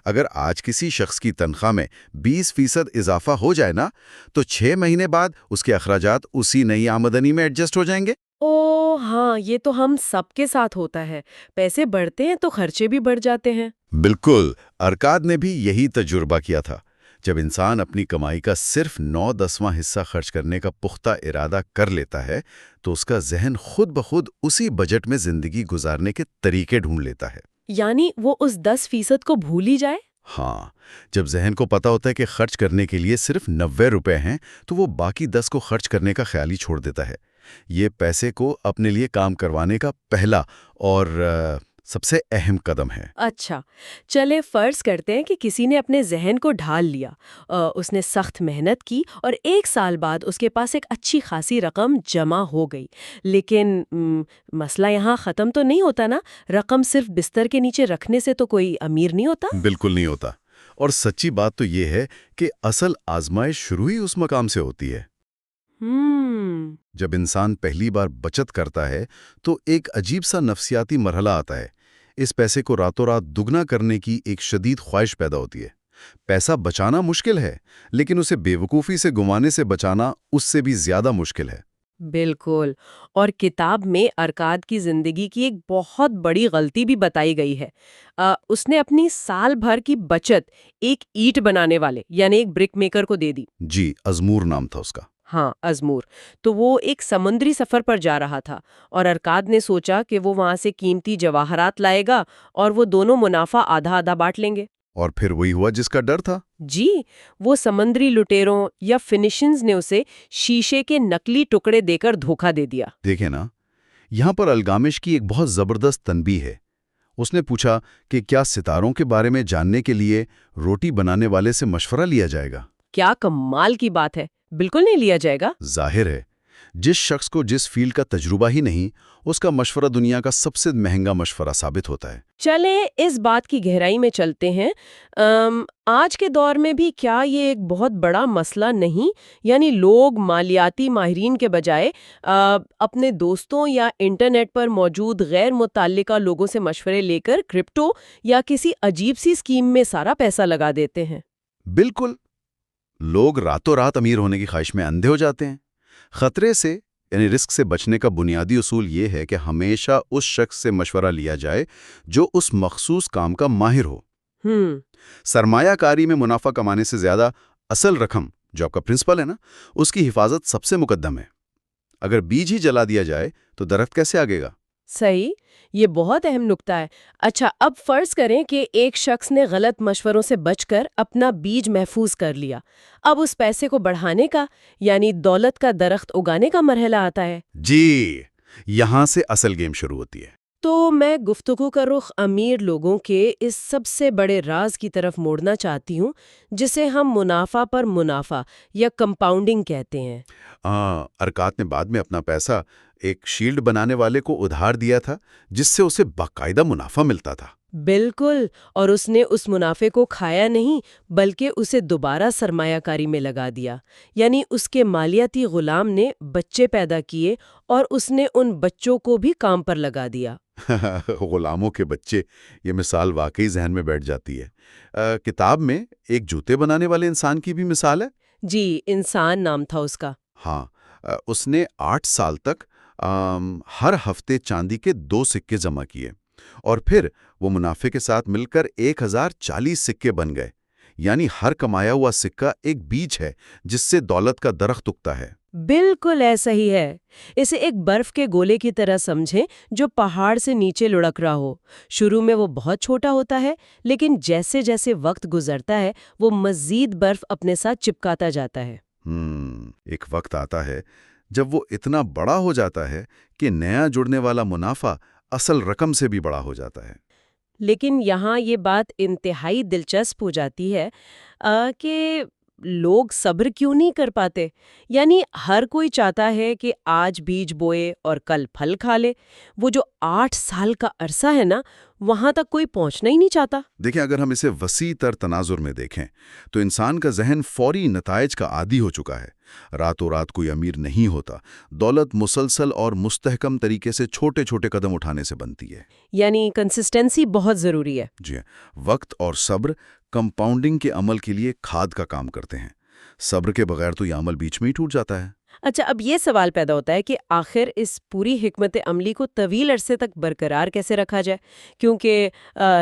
اگر آج کسی شخص کی تنخواہ میں 20% اضافہ ہو جائے نا، تو 6 مہینے بعد اس کے اخراجات اسی نئی آمدنی میں ایڈجسٹ ہو جائیں گے۔ او ہاں، یہ تو ہم سب کے ساتھ ہوتا ہے، پیسے بڑھتے ہیں تو خرچے بھی بڑھ جاتے ہیں۔ بالکل، ارکاد نے بھی یہی تجربہ کیا تھا۔ جب انسان اپنی کمائی کا صرف 9/10واں حصہ خرچ کرنے کا پختہ ارادہ کر لیتا ہے تو اس کا ذہن خود بخود اسی بجٹ میں زندگی گزارنے کے طریقے ڈھونڈ لیتا ہے۔ یعنی وہ اس 10% کو بھول ہی جائے؟ ہاں، جب ذہن کو پتا ہوتا ہے کہ خرچ کرنے کے لیے صرف 90 روپے ہیں تو وہ باقی 10 کو خرچ کرنے کا خیال ہی چھوڑ دیتا ہے۔ یہ پیسے کو اپنے لیے کام کروانے کا پہلا اور سب سے اہم قدم ہے۔ اچھا، چلے فرض کرتے ہیں کہ کسی نے اپنے ذہن کو ڈھال لیا، اس نے سخت محنت کی اور 1 سال بعد اس کے پاس ایک اچھی خاصی رقم جمع ہو گئی، لیکن مسئلہ یہاں ختم تو نہیں ہوتا نا؟ رقم صرف بستر کے نیچے رکھنے سے تو کوئی امیر نہیں ہوتا؟ بالکل نہیں ہوتا، اور سچی بات تو یہ ہے کہ اصل آزمائش شروع ہی اس مقام سے ہوتی ہے۔ جب انسان پہلی بار بچت کرتا ہے تو ایک عجیب سا نفسیاتی مرحلہ آتا ہے۔ اس پیسے کو راتوں رات دگنا کرنے کی ایک شدید خواہش پیدا ہوتی ہے۔ پیسہ بچانا مشکل ہے، لیکن اسے بے وقوفی سے گنوانے سے بچانا اس سے بھی زیادہ مشکل ہے۔ بالکل، اور کتاب میں ارکاد کی زندگی کی ایک بہت بڑی غلطی بھی بتائی گئی ہے۔ اس نے اپنی سال بھر کی بچت ایک اینٹ بنانے والے یعنی ایک برک میکر کو دے دی۔ جی، ازمور نام تھا اس کا۔ ہاں، ازمور۔ تو وہ ایک سمندری سفر پر جا رہا تھا اور ارکاد نے سوچا کہ وہ وہاں سے قیمتی جواہرات لائے گا اور وہ دونوں منافع آدھا آدھا بانٹ لیں گے۔ اور پھر وہی ہوا جس کا ڈر تھا۔ جی، وہ سمندری لٹیروں یا فینیشینز نے اسے شیشے کے نکلی ٹکڑے دے کر دھوکہ دے دیا۔ دیکھیں نا، یہاں پر الگامش کی ایک بہت زبردست تنبیہ ہے۔ اس نے پوچھا کہ کیا ستاروں کے بارے میں جاننے کے لیے روٹی بنانے والے سے مشورہ لیا جائے گا؟ کیا کمال کی بات ہے، بالکل نہیں لیا جائے گا۔ ظاہر ہے، جس شخص کو جس فیلڈ کا تجربہ ہی نہیں، اس کا مشورہ دنیا کا سب سے مہنگا مشورہ ثابت ہوتا ہے۔ چلیں اس بات کی گہرائی میں چلتے ہیں۔ آج کے دور میں بھی کیا یہ ایک بہت بڑا مسئلہ نہیں؟ یعنی لوگ مالیاتی ماہرین کے بجائے اپنے دوستوں یا انٹرنیٹ پر موجود غیر متعلقہ لوگوں سے مشورے لے کر کرپٹو یا کسی عجیب سی اسکیم میں سارا پیسہ لگا دیتے ہیں۔ بالکل، لوگ راتوں رات امیر ہونے کی خواہش میں اندھے ہو جاتے ہیں۔ خطرے سے یعنی رسک سے بچنے کا بنیادی اصول یہ ہے کہ ہمیشہ اس شخص سے مشورہ لیا جائے جو اس مخصوص کام کا ماہر ہو۔ سرمایہ کاری میں منافع کمانے سے زیادہ اصل رقم جو آپ کا پرنسپل ہے نا، اس کی حفاظت سب سے مقدم ہے۔ اگر بیج ہی جلا دیا جائے تو درخت کیسے آگے گا؟ صحیح، یہ بہت اہم نکتہ ہے۔ اچھا، اب فرض کریں کہ ایک شخص نے غلط مشوروں سے بچ کر اپنا بیج محفوظ کر لیا۔ اب اس پیسے کو بڑھانے کا یعنی دولت کا درخت اگانے کا مرحلہ آتا ہے۔ جی، یہاں سے اصل گیم شروع ہوتی ہے۔ تو میں گفتگو کا رخ امیر لوگوں کے اس سب سے بڑے راز کی طرف موڑنا چاہتی ہوں، جسے ہم منافع پر منافع یا کمپاؤنڈنگ کہتے ہیں۔ ارکات نے بعد میں اپنا پیسہ ایک شیلڈ بنانے والے کو ادھار دیا تھا، جس سے اسے باقاعدہ منافع ملتا تھا۔ بالکل، اور اس نے اس منافع کو کھایا نہیں بلکہ اسے دوبارہ سرمایہ کاری میں لگا دیا۔ یعنی اس کے مالیاتی غلام نے بچے پیدا کیے اور اس نے ان بچوں کو بھی کام پر لگا دیا۔ غلاموں کے بچے، یہ مثال واقعی ذہن میں بیٹھ جاتی ہے۔ کتاب میں ایک جوتے بنانے والے انسان کی بھی مثال ہے۔ جی، انسان نام تھا اس کا۔ ہاں، اس نے 8 سال تک ہر ہفتے چاندی کے 2 سکے جمع کیے اور پھر وہ منافع کے ساتھ مل کر 1040 سکے بن گئے۔ یعنی ہر کمایا ہوا سکہ ایک بیج ہے جس سے دولت کا درخت اگتا ہے۔ بالکل ایسا ہی ہے۔ اسے ایک برف کے گولے کی طرح سمجھیں جو پہاڑ سے نیچے لڑک رہا ہو۔ شروع میں وہ بہت چھوٹا ہوتا ہے، لیکن جیسے جیسے وقت گزرتا ہے وہ مزید برف اپنے ساتھ چپکاتا جاتا ہے۔ ایک وقت آتا ہے جب وہ اتنا بڑا ہو جاتا ہے کہ نیا جڑنے والا منافع اصل رقم سے بھی بڑا ہو جاتا ہے۔ لیکن یہاں یہ بات انتہائی دلچسپ ہو جاتی ہے کہ لوگ صبر کیوں نہیں کر پاتے؟ یعنی ہر کوئی چاہتا ہے کہ آج بیج بوئے اور کل پھل کھا لے۔ وہ جو 8 سال کا عرصہ ہے نا، وہاں تک کوئی پہنچنا ہی نہیں چاہتا۔ دیکھیں، اگر ہم اسے وسیع تر تناظر میں دیکھیں تو انسان کا ذہن فوری نتائج کا عادی ہو چکا ہے۔ راتوں رات کوئی امیر نہیں ہوتا۔ دولت مسلسل اور مستحکم طریقے سے چھوٹے چھوٹے قدم اٹھانے سے بنتی ہے۔ یعنی کنسسٹنسی بہت ضروری ہے۔ جی، وقت اور صبر کمپاؤنڈنگ کے عمل کے لیے کھاد کا کام کرتے ہیں۔ صبر کے بغیر تو یہ عمل بیچ میں ہی ٹوٹ جاتا ہے۔ اچھا، اب یہ سوال پیدا ہوتا ہے کہ آخر اس پوری حکمت عملی کو طویل عرصے تک برقرار کیسے رکھا جائے؟ کیونکہ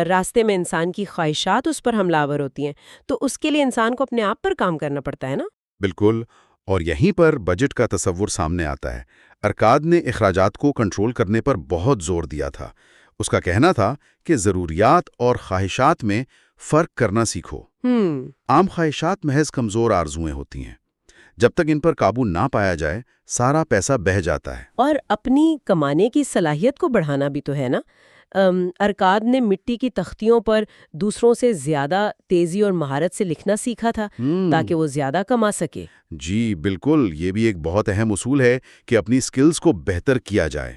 راستے میں انسان کی خواہشات اس پر حملہ آور ہوتی ہیں، تو اس کے لیے انسان کو اپنے آپ پر کام کرنا پڑتا ہے نا؟ بالکل، اور یہیں پر بجٹ کا تصور سامنے آتا ہے۔ ارکاد نے اخراجات کو کنٹرول کرنے پر بہت زور دیا تھا۔ اس کا کہنا تھا کہ ضروریات اور خواہشات میں فرق کرنا سیکھو۔ عام خواہشات محض کمزور آرزویں ہوتی ہیں۔ جب تک ان پر قابو نہ پایا جائے، سارا پیسہ بہہ جاتا ہے۔ اور اپنی کمانے کی صلاحیت کو بڑھانا بھی تو ہے نا۔ ارکاد نے مٹی کی تختیوں پر دوسروں سے زیادہ تیزی اور مہارت سے لکھنا سیکھا تھا تاکہ وہ زیادہ کما سکے۔ جی بالکل، یہ بھی ایک بہت اہم اصول ہے کہ اپنی سکلز کو بہتر کیا جائے۔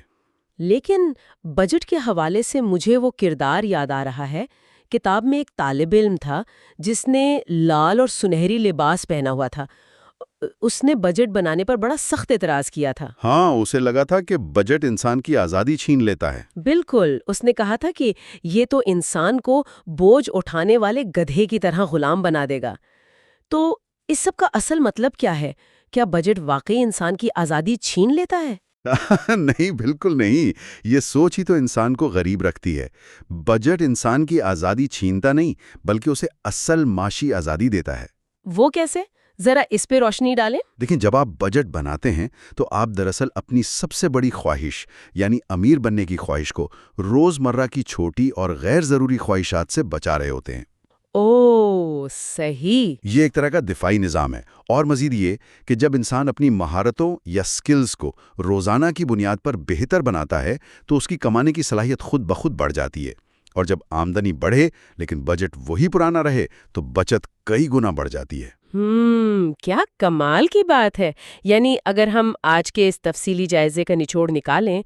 لیکن بجٹ کے حوالے سے مجھے وہ کردار یاد آ رہا ہے۔ کتاب میں ایک طالب علم تھا جس نے لال اور سنہری لباس پہنا ہوا تھا۔ اس نے بجٹ بنانے پر بڑا سخت اعتراض کیا تھا۔ ہاں، اسے لگا تھا کہ بجٹ انسان کی آزادی چھین لیتا ہے۔ بالکل، اس نے کہا تھا کہ یہ تو انسان کو بوجھ اٹھانے والے گدھے کی طرح غلام بنا دے گا۔ تو اس سب کا اصل مطلب کیا ہے؟ کیا بجٹ واقعی انسان کی آزادی چھین لیتا ہے؟ نہیں، بالکل نہیں۔ یہ سوچ ہی تو انسان کو غریب رکھتی ہے۔ بجٹ انسان کی آزادی چھینتا نہیں، بلکہ اسے اصل معاشی آزادی دیتا ہے۔ وہ کیسے؟ ذرا اس پہ روشنی ڈالیں۔ دیکھیں، جب آپ بجٹ بناتے ہیں تو آپ دراصل اپنی سب سے بڑی خواہش یعنی امیر بننے کی خواہش کو روزمرہ کی چھوٹی اور غیر ضروری خواہشات سے بچا رہے ہوتے ہیں۔ اوہ، صحیح۔ یہ ایک طرح کا دفاعی نظام ہے۔ اور مزید یہ کہ جب انسان اپنی مہارتوں یا سکلز کو روزانہ کی بنیاد پر بہتر بناتا ہے تو اس کی کمانے کی صلاحیت خود بخود بڑھ جاتی ہے۔ اور جب آمدنی بڑھے لیکن بجٹ وہی پرانا رہے تو بچت کئی گنا بڑھ جاتی ہے۔ کیا کمال کی بات ہے. یعنی اگر ہم آج کے اس تفصیلی جائزے کا نچوڑ نکالیں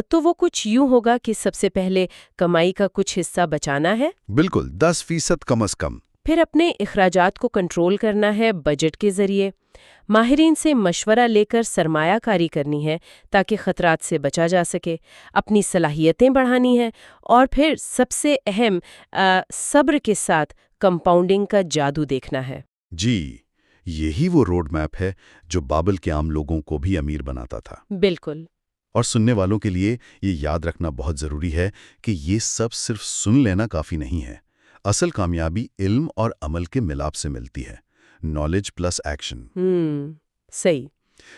تو وہ کچھ یوں ہوگا کہ سب سے پہلے کمائی کا کچھ حصہ بچانا ہے. بالکل 10% کم از کم. پھر اپنے اخراجات کو کنٹرول کرنا ہے بجٹ کے ذریعے. ماہرین سے مشورہ لے کر سرمایہ کاری کرنی ہے تاکہ خطرات سے بچا جا سکے. اپنی صلاحیتیں بڑھانی ہے. اور پھر سب سے اہم صبر کے ساتھ کمپاؤنڈنگ کا جادو دیکھنا ہے. جی، یہی وہ روڈ میپ ہے جو بابل کے عام لوگوں کو بھی امیر بناتا تھا. بالکل. اور سننے والوں کے لیے یہ یاد رکھنا بہت ضروری ہے کہ یہ سب صرف سن لینا کافی نہیں ہے. اصل کامیابی علم اور عمل کے ملاپ سے ملتی ہے. Knowledge plus action. صحیح.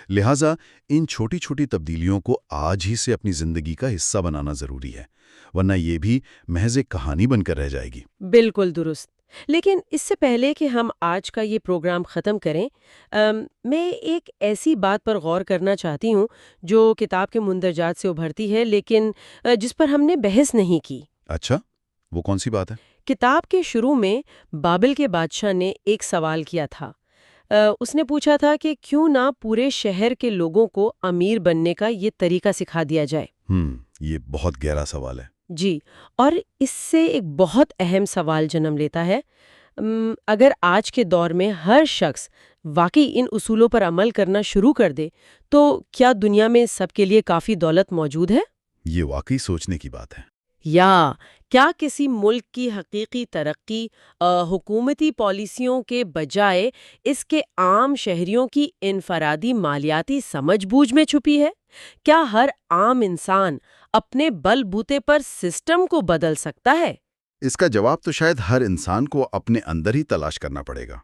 لہٰذا ان چھوٹی چھوٹی تبدیلیوں کو آج ہی سے اپنی زندگی کا حصہ بنانا ضروری ہے، ورنہ یہ بھی محض ایک کہانی بن کر رہ جائے گی. بالکل درست. لیکن اس سے پہلے کہ ہم آج کا یہ پروگرام ختم کریں، میں ایک ایسی بات پر غور کرنا چاہتی ہوں جو کتاب کے مندرجات سے ابھرتی ہے لیکن جس پر ہم نے بحث نہیں کی. اچھا، وہ کون سی بات ہے؟ کتاب کے شروع میں بابل کے بادشاہ نے ایک سوال کیا تھا. اس نے پوچھا تھا کہ کیوں نہ پورے شہر کے لوگوں کو امیر بننے کا یہ طریقہ سکھا دیا جائے. یہ بہت گہرا سوال ہے. جی، اور اس سے ایک بہت اہم سوال جنم لیتا ہے. اگر آج کے دور میں ہر شخص واقعی ان اصولوں پر عمل کرنا شروع کر دے تو کیا دنیا میں سب کے لیے کافی دولت موجود ہے؟ یہ واقعی سوچنے کی بات ہے. یا کیا کسی ملک کی حقیقی ترقی حکومتی پالیسیوں کے بجائے اس کے عام شہریوں کی انفرادی مالیاتی سمجھ بوجھ میں چھپی ہے؟ کیا ہر عام انسان اپنے بل بوتے پر سسٹم کو بدل سکتا ہے؟ اس کا جواب تو شاید ہر انسان کو اپنے اندر ہی تلاش کرنا پڑے گا.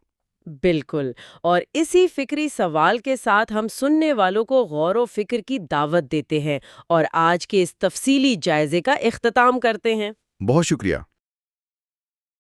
بالکل. اور اسی فکری سوال کے ساتھ ہم سننے والوں کو غور و فکر کی دعوت دیتے ہیں اور آج کے اس تفصیلی جائزے کا اختتام کرتے ہیں. بہت شکریہ.